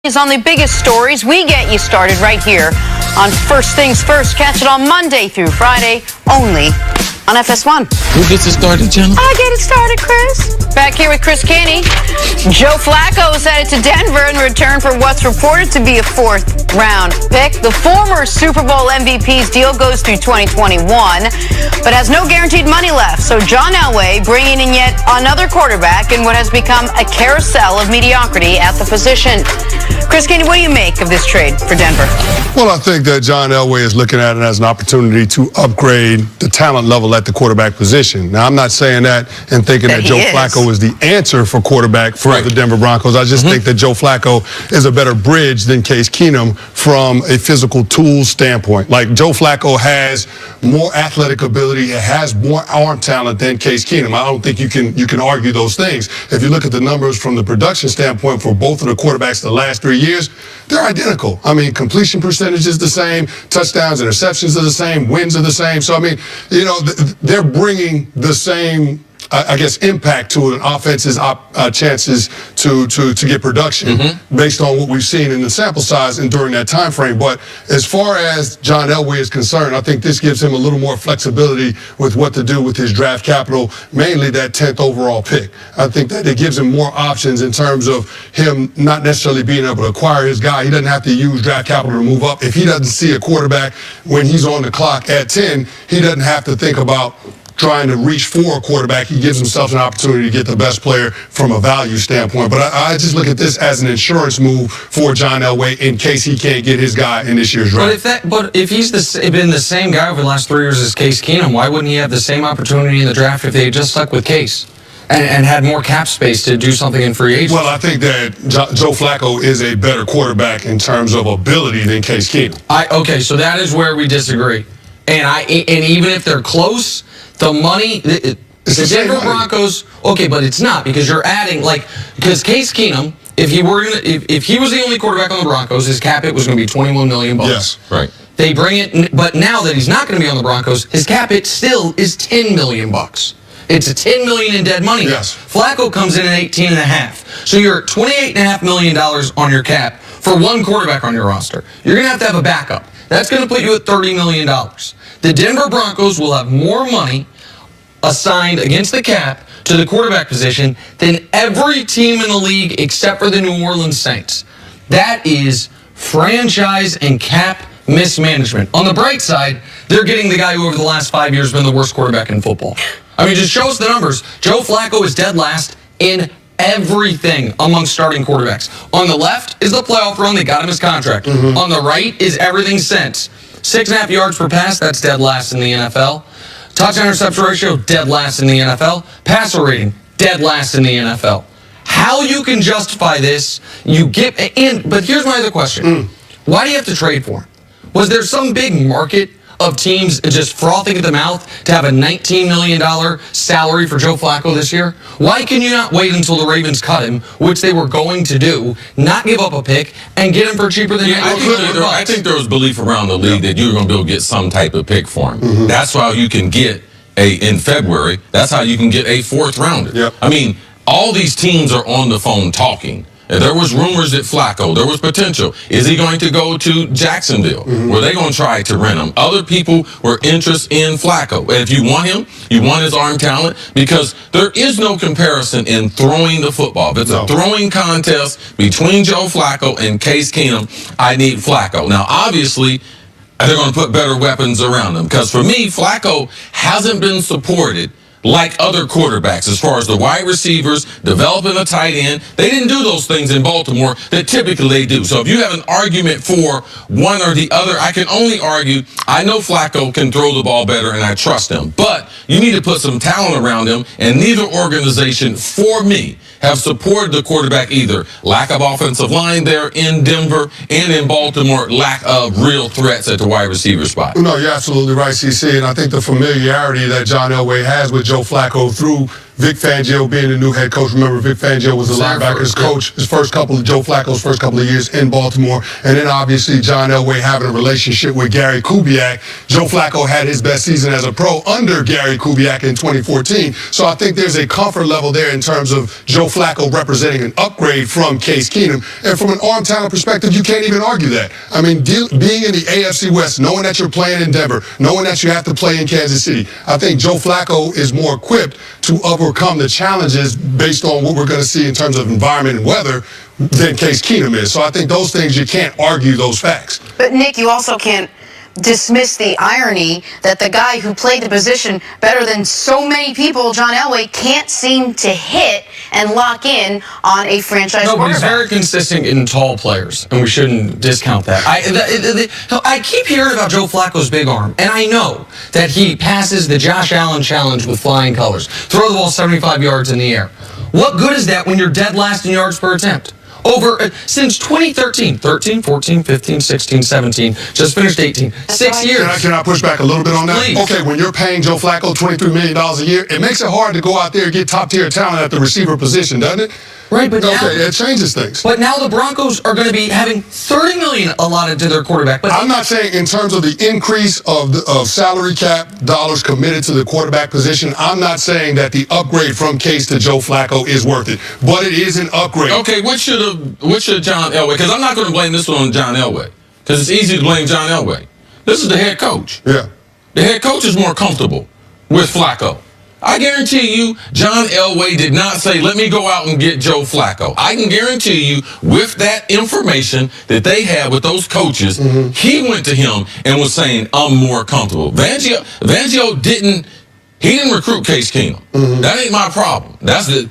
Is on the biggest stories. We get you started right here on First Things First. Catch it on Monday through Friday, only on FS1. Who gets it started, Jenna? I get it started, Chris. Back here with Chris Caney. Joe Flacco is headed to Denver in return for what's reported to be a fourth-round pick. The former Super Bowl MVP's deal goes through 2021, but has no guaranteed money left. So John Elway bringing in yet another quarterback in what has become a carousel of mediocrity at the position. Chris Caney, what do you make of this trade for Denver? Well, I think that John Elway is looking at it as an opportunity to upgrade the talent level at the quarterback position. Now, I'm not saying that and thinking that Joe Flacco is the answer for quarterback for the Denver Broncos. I just think that Joe Flacco is a better bridge than Case Keenum from a physical tools standpoint. Like, Joe Flacco has more athletic ability, he has more arm talent than Case Keenum. I don't think you can argue those things. If you look at the numbers from the production standpoint for both of the quarterbacks the last 3 years, they're identical. I mean, completion percentage is the same, touchdowns, interceptions are the same, wins are the same. So, I mean, you know, they're bringing the same, I guess, impact to an offense's chances to get production based on what we've seen in the sample size and during that time frame. But as far as John Elway is concerned, I think this gives him a little more flexibility with what to do with his draft capital, mainly that 10th overall pick. I think that it gives him more options in terms of him not necessarily being able to acquire his guy. He doesn't have to use draft capital to move up. If he doesn't see a quarterback when he's on the clock at 10, he doesn't have to think about trying to reach for a quarterback. He gives himself an opportunity to get the best player from a value standpoint. But I just look at this as an insurance move for John Elway in case he can't get his guy in this year's draft. But if he's been the same guy over the last 3 years as Case Keenum, why wouldn't he have the same opportunity in the draft if they had just stuck with Case and had more cap space to do something in free agency? Well, I think that Joe Flacco is a better quarterback in terms of ability than Case Keenum. Okay, so that is where we disagree. And even if they're close, the money, the Denver Broncos, okay, but it's not, because you're adding, because Case Keenum, if he was the only quarterback on the Broncos, his cap hit was going to be $21 million. Yes, right. They bring it, but now that he's not going to be on the Broncos, his cap hit still is $10 million. It's a $10 million in dead money. Yes. Flacco comes in at $18.5. So you're $28.5 million on your cap for one quarterback on your roster. You're going to have a backup. That's going to put you at $30 million. The Denver Broncos will have more money assigned against the cap to the quarterback position than every team in the league except for the New Orleans Saints. That is franchise and cap mismanagement. On the bright side, they're getting the guy who over the last 5 years has been the worst quarterback in football. I mean, just show us the numbers. Joe Flacco is dead last in everything among starting quarterbacks. On the left is the playoff run. They got him his contract. On the right is everything since. 6.5 yards per pass, that's dead last in the NFL. Touchdown interception ratio, dead last in the NFL. Passer rating, dead last in the NFL. How you can justify this, but here's my other question. Why do you have to trade for him? Was there some big market of teams just frothing at the mouth to have a $19 million salary for Joe Flacco this year? Why can you not wait until the Ravens cut him, which they were going to do, not give up a pick, and get him for cheaper than I think there was belief around the league that you were going to be able to get some type of pick for him. That's how you can get in February, that's how you can get a fourth rounder. I mean, all these teams are on the phone talking. There was rumors that Flacco, there was potential. Is he going to go to Jacksonville? Were they going to try to rent him? Other people were interested in Flacco. And if you want him, you want his arm talent, because there is no comparison in throwing the football. If it's a throwing contest between Joe Flacco and Case Keenum, I need Flacco. Now, obviously, they're going to put better weapons around him, because for me, Flacco hasn't been supported like other quarterbacks as far as the wide receivers, developing a tight end. They didn't do those things in Baltimore that typically they do. So if you have an argument for one or the other, I can only argue, I know Flacco can throw the ball better and I trust him. But you need to put some talent around him, and neither organization, for me, have supported the quarterback either. Lack of offensive line there in Denver, and in Baltimore, lack of real threats at the wide receiver spot. No, you're absolutely right, CC. And I think the familiarity that John Elway has with Joe Flacco through Vic Fangio being the new head coach. Remember, Vic Fangio was the linebackers coach Joe Flacco's first couple of years in Baltimore. And then obviously John Elway having a relationship with Gary Kubiak. Joe Flacco had his best season as a pro under Gary Kubiak in 2014. So I think there's a comfort level there in terms of Joe Flacco representing an upgrade from Case Keenum. And from an arm talent perspective, you can't even argue that. I mean, being in the AFC West, knowing that you're playing in Denver, knowing that you have to play in Kansas City, I think Joe Flacco is more equipped to overcome the challenges based on what we're going to see in terms of environment and weather than Case Keenum is. So I think those things, you can't argue those facts. But Nick, you also can't dismiss the irony that the guy who played the position better than so many people, John Elway, can't seem to hit and lock in on a franchise quarterback. No, but he's very consistent in tall players, and we shouldn't discount that. I keep hearing about Joe Flacco's big arm, and I know that he passes the Josh Allen challenge with flying colors. Throw the ball 75 yards in the air. What good is that when you're dead last in yards per attempt? Since 2013, 13, 14, 15, 16, 17, just finished 18. 6 years. Can I push back a little bit on that? Please. Okay, when you're paying Joe Flacco $23 million a year, it makes it hard to go out there and get top-tier talent at the receiver position, doesn't it? Right, but now, it changes things. But now the Broncos are going to be having $30 million allotted to their quarterback. But I'm not saying in terms of the increase of salary cap dollars committed to the quarterback position, I'm not saying that the upgrade from Case to Joe Flacco is worth it, but it is an upgrade. Okay, what should John Elway? Because I'm not going to blame this one on John Elway, because it's easy to blame John Elway. This is the head coach. Yeah, the head coach is more comfortable with Flacco. I guarantee you, John Elway did not say, let me go out and get Joe Flacco. I can guarantee you, with that information that they had with those coaches, he went to him and was saying, I'm more comfortable. Fangio didn't recruit Case Keenum. That ain't my problem.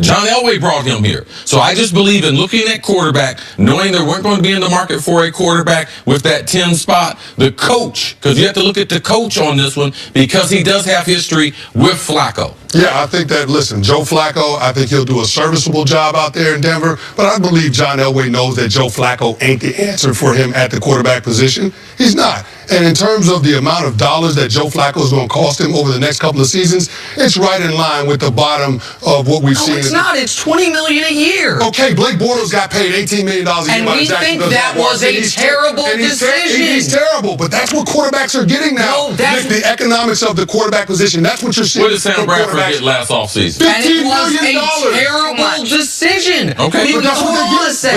John Elway brought him here. So I just believe in looking at quarterback, knowing they weren't going to be in the market for a quarterback with that 10 spot. The coach, because you have to look at the coach on this one, because he does have history with Flacco. Yeah, I think that, listen, Joe Flacco, I think he'll do a serviceable job out there in Denver, but I believe John Elway knows that Joe Flacco ain't the answer for him at the quarterback position. He's not. And in terms of the amount of dollars that Joe Flacco is going to cost him over the next couple of seasons, it's right in line with the bottom of what we've seen. No, it's not. It's $20 million a year. Okay, Blake Bortles got paid $18 million a year. And we think that was a terrible decision. He's terrible, but that's what quarterbacks are getting now. No, that's the economics of the quarterback position. That's what you're seeing. What did Sam Bradford get last offseason? And it was a terrible decision. Okay, but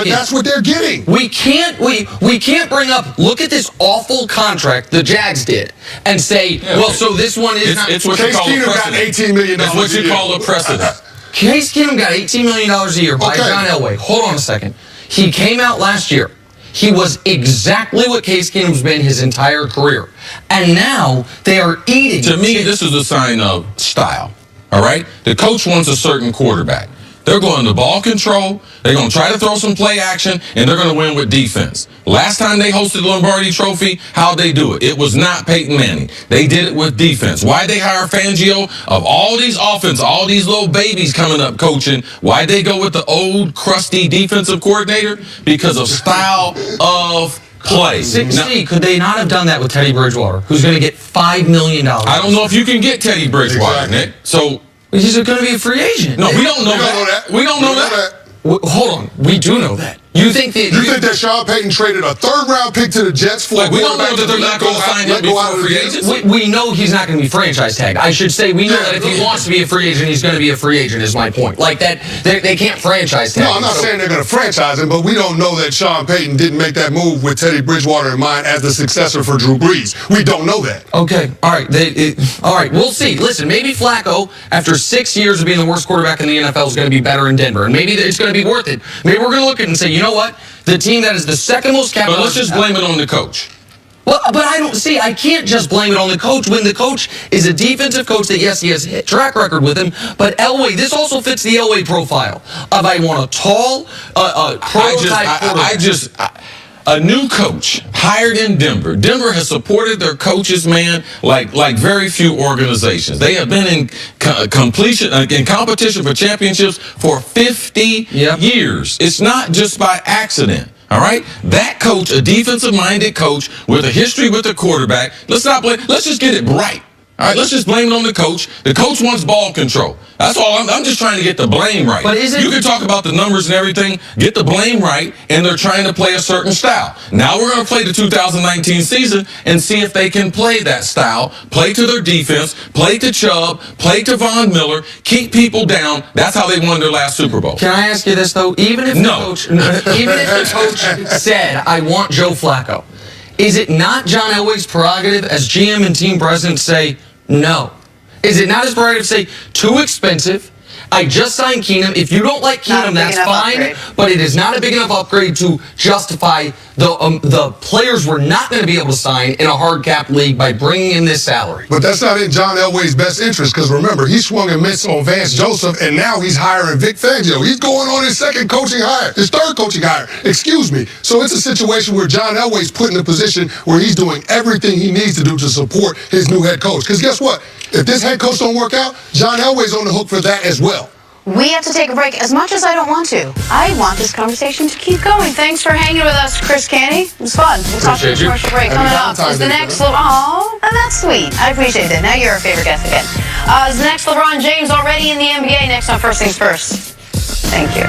that's what they're getting. We can't bring up, look at this awful contract the Jags did, and say, well, so this one is not. It's what you call a precedent. $18 million. It's what you call a precedent. Case Keenum got $18 million a year by John Elway. Hold on a second. He came out last year. He was exactly what Case Keenum's been his entire career. And now they are eating. To me, this is a sign of style. All right? The coach wants a certain quarterback. They're going to ball control. They're going to try to throw some play action, and they're going to win with defense. Last time they hosted the Lombardi Trophy, how'd they do it? It was not Peyton Manning. They did it with defense. Why'd they hire Fangio? Of all these offense, all these little babies coming up coaching, why'd they go with the old, crusty defensive coordinator? Because of style of play. 60, could they not have done that with Teddy Bridgewater, who's going to get $5 million? I don't know if you can get Teddy Bridgewater, Nick. So he's going to be a free agent. No, we don't know that. We don't know that. Hold on. We do know that. You think that Sean Payton traded a third-round pick to the Jets for a we don't know that they're not going to sign him before free agency? We know he's not going to be franchise tagged. I should say we know that if he wants to be a free agent, he's going to be a free agent, is my point. Like that, they can't franchise tag him. No, I'm not saying they're going to franchise him, but we don't know that Sean Payton didn't make that move with Teddy Bridgewater in mind as the successor for Drew Brees. We don't know that. Okay. All right. All right. We'll see. Listen, maybe Flacco, after 6 years of being the worst quarterback in the NFL, is going to be better in Denver. And maybe it's going to be worth it. Maybe we're going to look at it and say, you know what? The team that is the second most capital. But let's just blame it on the coach. Well, but I can't just blame it on the coach when the coach is a defensive coach that, yes, he has a track record with him, but Elway, this also fits the Elway profile of I want a tall, prototype quarterback. A new coach hired in Denver. Denver has supported their coaches, man, like very few organizations. They have been in competition for championships for 50 years. It's not just by accident. All right? That coach, a defensive-minded coach with a history with the quarterback, let's just get it right. All right, let's just blame it on the coach. The coach wants ball control. That's all. I'm just trying to get the blame right. But you can talk about the numbers and everything, get the blame right, and they're trying to play a certain style. Now we're going to play the 2019 season and see if they can play that style, play to their defense, play to Chubb, play to Von Miller, keep people down. That's how they won their last Super Bowl. Can I ask you this, though? Even if the coach said, I want Joe Flacco, is it not John Elway's prerogative as GM and team president to say no? Is it not his prerogative to say, too expensive? I just signed Keenum. If you don't like Keenum, that's fine. Upgrade. But it is not a big enough upgrade to justify the players we're not going to be able to sign in a hard cap league by bringing in this salary. But that's not in John Elway's best interest, because remember, he swung and missed on Vance Joseph, and now he's hiring Vic Fangio. He's going on his third coaching hire. Excuse me. So it's a situation where John Elway's put in a position where he's doing everything he needs to do to support his new head coach. Because guess what? If this head coach don't work out, John Elway's on the hook for that as well. We have to take a break. As much as I don't want to, I want this conversation to keep going. Thanks for hanging with us, Chris Canny. It was fun. We'll talk to the commercial break. Coming up is the next... Oh, that's sweet. I appreciate it. Now you're our favorite guest again. Is the next LeBron James already in the NBA? Next on First Things First. Thank you.